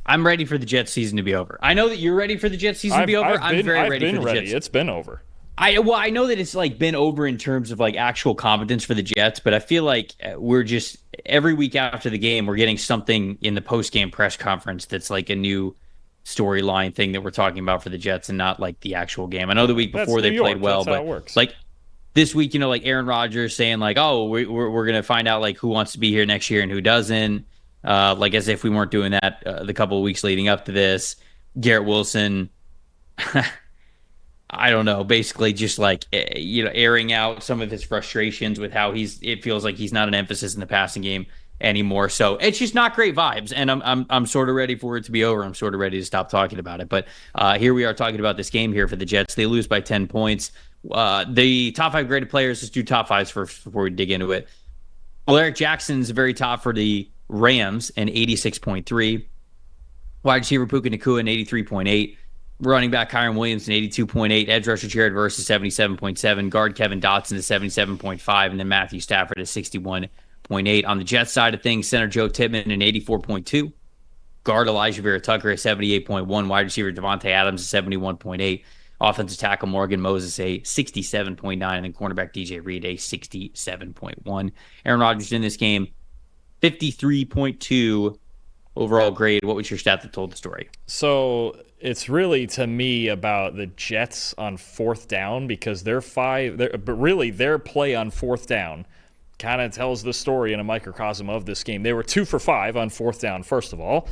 I'm ready for the Jets season to be over. I know that you're ready for the Jets season to be over. I'm very ready for the Jets. It's been over. I know that it's like been over in terms of like actual competence for the Jets, but I feel like we're just every week after the game, we're getting something in the post-game press conference that's like a new storyline thing that we're talking about for the Jets and not like the actual game. I know the week before they played well, but like this week, like Aaron Rodgers saying like, oh, we're going to find out like who wants to be here next year and who doesn't. Like as if we weren't doing that the couple of weeks leading up to this. Garrett Wilson, I don't know, basically just like, airing out some of his frustrations with how it feels like he's not an emphasis in the passing game anymore. So it's just not great vibes. And I'm sort of ready for it to be over. I'm sort of ready to stop talking about it. But here we are talking about this game here for the Jets. They lose by 10 points. The top 5 graded players, let's do top 5s first before we dig into it. Well, Eric Jackson's very top for the Rams, an 86.3. Wide receiver Puka Nacua, an 83.8. Running back Kyren Williams, an 82.8. Edge rusher Jared Verse, a 77.7. Guard Kevin Dotson, a 77.5. And then Matthew Stafford, a 61.8. On the Jets side of things, center Joe Tippmann, an 84.2. Guard Elijah Vera Tucker, a 78.1. Wide receiver Devontae Adams, a 71.8. Offensive tackle Morgan Moses, a 67.9. And then cornerback DJ Reed, a 67.1. Aaron Rodgers in this game, 53.2 overall grade. What was your stat that told the story? So it's really, to me, about the Jets on fourth down because their play on fourth down kind of tells the story in a microcosm of this game. They were 2 for 5 on fourth down, first of all.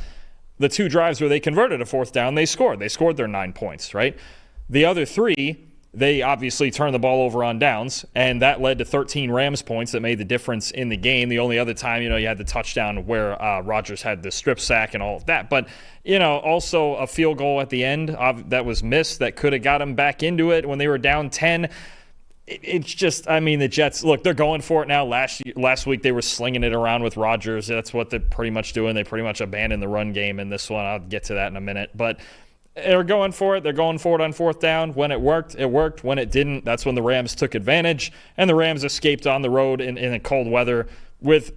The 2 drives where they converted a fourth down, they scored. They scored their 9 points, right? The other 3, they obviously turned the ball over on downs, and that led to 13 Rams points that made the difference in the game. The only other time, you had the touchdown where Rodgers had the strip sack and all of that. But, also a field goal at the end that was missed that could have got them back into it when they were down 10. It's just, the Jets, look, they're going for it now. Last week they were slinging it around with Rodgers. That's what they're pretty much doing. They pretty much abandoned the run game in this one. I'll get to that in a minute. But they're going for it. They're going for it on fourth down. When it worked, it worked. When it didn't, that's when the Rams took advantage. And the Rams escaped on the road in a cold weather with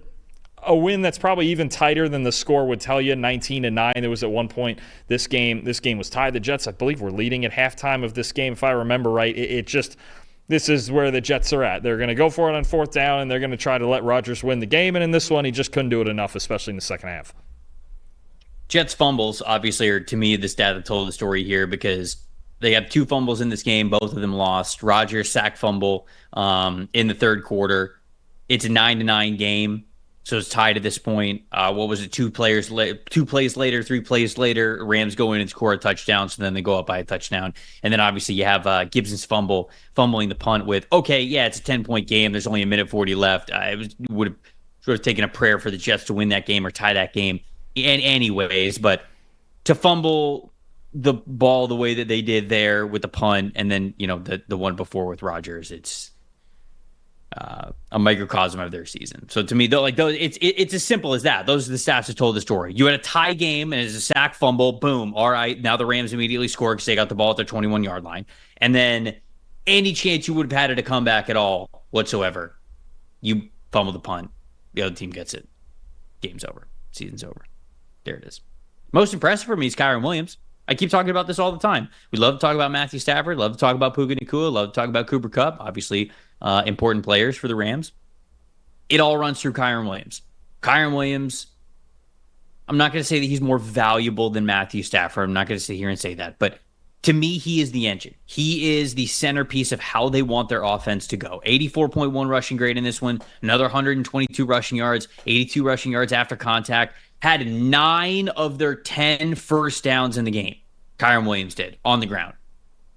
a win that's probably even tighter than the score would tell you, 19-9. There was at one point this game was tied. The Jets, I believe, were leading at halftime of this game, if I remember right. This is where the Jets are at. They're going to go for it on fourth down, and they're going to try to let Rodgers win the game. And in this one, he just couldn't do it enough, especially in the second half. Jets fumbles, obviously, are, to me, the stat that told the story here because they have 2 fumbles in this game. Both of them lost. Rodgers sack fumble in the third quarter. It's a 9-9 game, so it's tied at this point. What was it? 2 plays later, 3 plays later, Rams go in and score a touchdown, so then they go up by a touchdown. And then, obviously, you have Gibson's fumbling the punt with, okay, yeah, it's a 10-point game. There's only a minute 40 left. Would have sort of taken a prayer for the Jets to win that game or tie that game. Anyways, but to fumble the ball the way that they did there with the punt and then, the one before with Rodgers, it's a microcosm of their season. So to me, it's as simple as that. Those are the stats that told the story. You had a tie game and it's a sack fumble, boom. All right, now the Rams immediately score because they got the ball at their 21-yard line. And then any chance you would have had at a comeback at all whatsoever, you fumble the punt. The other team gets it. Game's over. Season's over. There it is. Most impressive for me is Kyren Williams. I keep talking about this all the time. We love to talk about Matthew Stafford, love to talk about Puka Nacua, love to talk about Cooper Kupp, obviously important players for the Rams. It all runs through Kyren Williams. Kyren Williams, I'm not going to say that he's more valuable than Matthew Stafford. I'm not going to sit here and say that. But to me, he is the engine. He is the centerpiece of how they want their offense to go. 84.1 rushing grade in this one, another 122 rushing yards, 82 rushing yards after contact. Had 9 of their 10 first downs in the game. Kyren Williams did on the ground.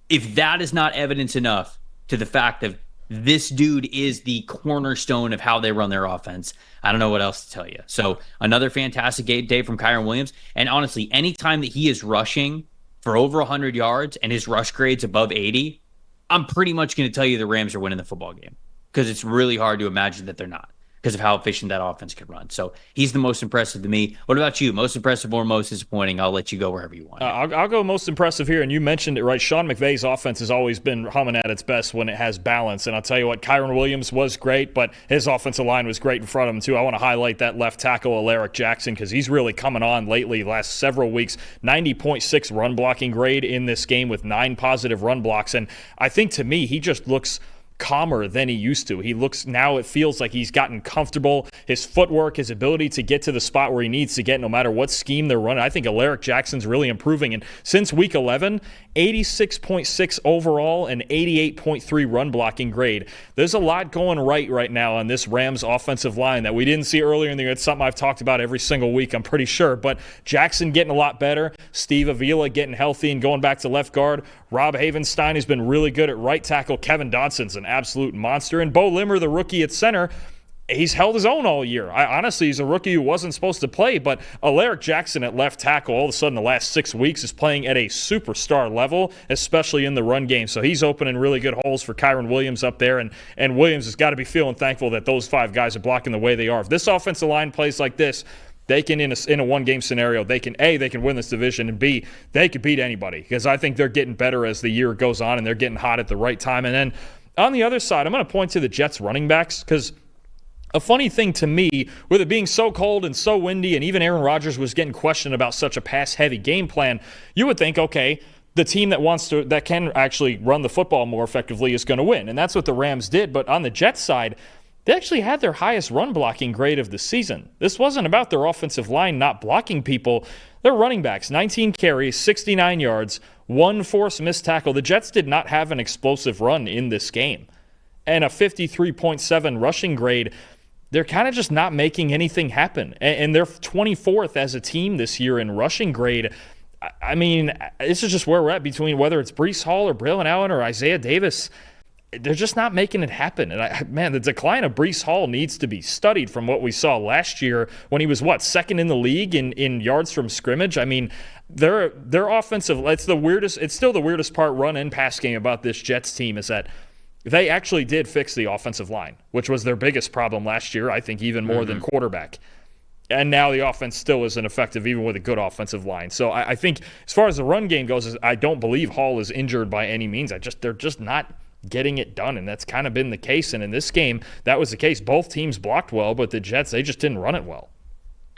If that is not evidence enough to the fact that this dude is the cornerstone of how they run their offense, I don't know what else to tell you. So another fantastic day from Kyren Williams. And honestly, anytime that he is rushing for over 100 yards and his rush grade's above 80, I'm pretty much going to tell you the Rams are winning the football game because it's really hard to imagine that they're not. because of how efficient that offense could run. So he's the most impressive to me. What about you? Most impressive or most disappointing? I'll let you go wherever you want. I'll go most impressive here, and you mentioned it, right? Sean McVay's offense has always been humming at its best when it has balance, and I'll tell you what, Kyren Williams was great, but his offensive line was great in front of him, too. I want to highlight that left tackle, Alaric Jackson, because he's really coming on lately, last several weeks. 90.6 run blocking grade in this game with 9 positive run blocks, and I think, to me, he just looks calmer than he used to. He looks, now it feels like he's gotten comfortable. His footwork, his ability to get to the spot where he needs to get no matter what scheme they're running. I think Alaric Jackson's really improving. And since week 11, 86.6 overall and 88.3 run blocking grade. There's a lot going right now on this Rams offensive line that we didn't see earlier in the year. It's something I've talked about every single week, I'm pretty sure. But Jackson getting a lot better. Steve Avila getting healthy and going back to left guard. Rob Havenstein has been really good at right tackle. Kevin Dodson's an absolute monster. And Bo Limmer, the rookie at center, he's held his own all year. Honestly, he's a rookie who wasn't supposed to play, but Alaric Jackson at left tackle all of a sudden the last 6 weeks is playing at a superstar level, especially in the run game. So he's opening really good holes for Kyren Williams up there, and Williams has got to be feeling thankful that those 5 guys are blocking the way they are. If this offensive line plays like this, they can, in a one-game scenario, they can win this division, and B, they could beat anybody, because I think they're getting better as the year goes on, and they're getting hot at the right time. And then on the other side, I'm going to point to the Jets running backs, because a funny thing to me, with it being so cold and so windy, and even Aaron Rodgers was getting questioned about such a pass-heavy game plan, you would think, okay, the team that can actually run the football more effectively is going to win. And that's what the Rams did. But on the Jets side, they actually had their highest run blocking grade of the season. This wasn't about their offensive line not blocking people. Their running backs, 19 carries, 69 yards, 1 forced missed tackle. The Jets did not have an explosive run in this game. And a 53.7 rushing grade. They're kind of just not making anything happen. And they're 24th as a team this year in rushing grade. I mean, this is just where we're at between whether it's Breece Hall or Braylon Allen or Isaiah Davis. They're just not making it happen. And the decline of Breece Hall needs to be studied from what we saw last year when he was, second in the league in yards from scrimmage. I mean, their offensive, it's still the weirdest part, run and pass game about this Jets team, is that they actually did fix the offensive line, which was their biggest problem last year, I think even more than quarterback. And now the offense still isn't effective, even with a good offensive line. So I think as far as the run game goes, I don't believe Hall is injured by any means. They're just not getting it done, and that's kind of been the case. And in this game, that was the case. Both teams blocked well, but the Jets, they just didn't run it well.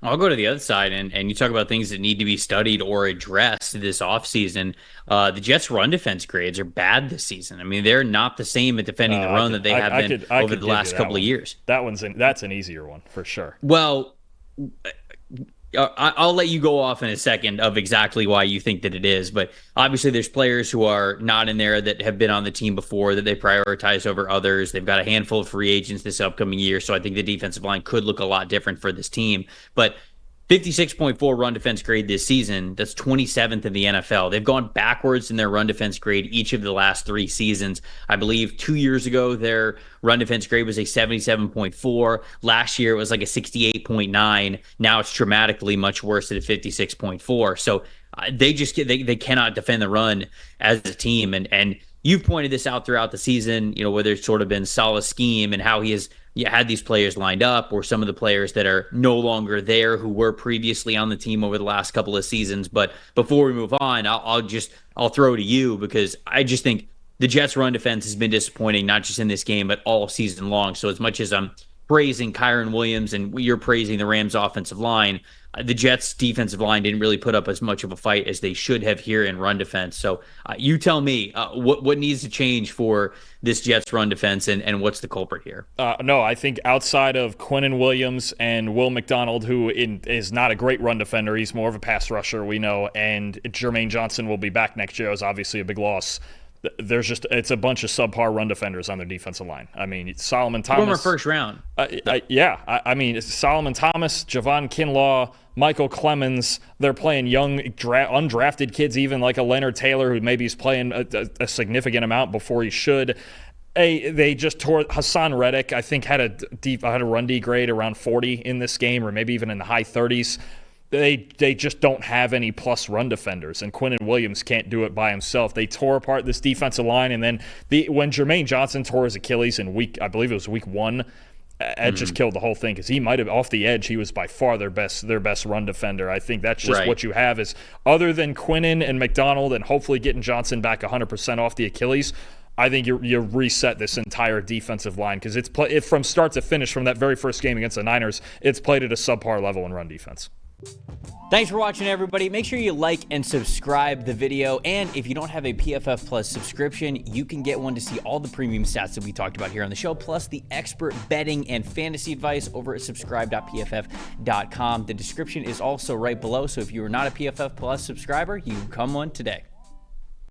I'll go to the other side, and you talk about things that need to be studied or addressed this offseason. The Jets' run defense grades are bad this season. I mean, they're not the same at defending the run that they have been over the last couple of years. That's an easier one for sure. Well, I'll let you go off in a second of exactly why you think that it is, but obviously there's players who are not in there that have been on the team before that they prioritize over others. They've got a handful of free agents this upcoming year, so I think the defensive line could look a lot different for this team. But 56.4 run defense grade this season, that's 27th in the NFL. They've gone backwards in their run defense grade each of the last 3 seasons. I believe 2 years ago, their run defense grade was a 77.4. Last year, it was like a 68.9. Now it's dramatically much worse at a 56.4. So they cannot defend the run as a team. And you've pointed this out throughout the season, whether it's sort of been solid scheme and how he has had these players lined up, or some of the players that are no longer there who were previously on the team over the last couple of seasons. But before we move on, I'll throw to you, because I just think the Jets' run defense has been disappointing, not just in this game, but all season long. So as much as I'm praising Kyren Williams and you're praising the Rams' offensive line, the Jets' defensive line didn't really put up as much of a fight as they should have here in run defense. So you tell me what needs to change for this Jets run defense, and what's the culprit here? No, I think outside of Quinnen Williams and Will McDonald, who is not a great run defender, he's more of a pass rusher, we know, and Jermaine Johnson will be back next year. It was obviously a big loss. It's a bunch of subpar run defenders on their defensive line. I mean, Solomon Thomas. Former first round. I mean, Solomon Thomas, Javon Kinlaw, Michael Clemens. They're playing young, undrafted kids, even like a Leonard Taylor, who maybe is playing a significant amount before he should. They just tore Hassan Reddick, I think, had a run D grade around 40 in this game, or maybe even in the high 30s. They just don't have any plus run defenders, and Quinnen Williams can't do it by himself. They tore apart this defensive line, and then when Jermaine Johnson tore his Achilles in I believe it was week 1, Ed just killed the whole thing because he might have, off the edge, he was by far their best run defender. I think that's just what you have is, other than Quinnen and McDonald and hopefully getting Johnson back 100% off the Achilles, I think you reset this entire defensive line because it's from start to finish, from that very first game against the Niners, it's played at a subpar level in run defense. Thanks for watching, everybody. Make sure you like and subscribe the video. And if you don't have a PFF Plus subscription, you can get one to see all the premium stats that we talked about here on the show, plus the expert betting and fantasy advice over at subscribe.pff.com. The description is also right below, so if you are not a PFF Plus subscriber, you can come one today.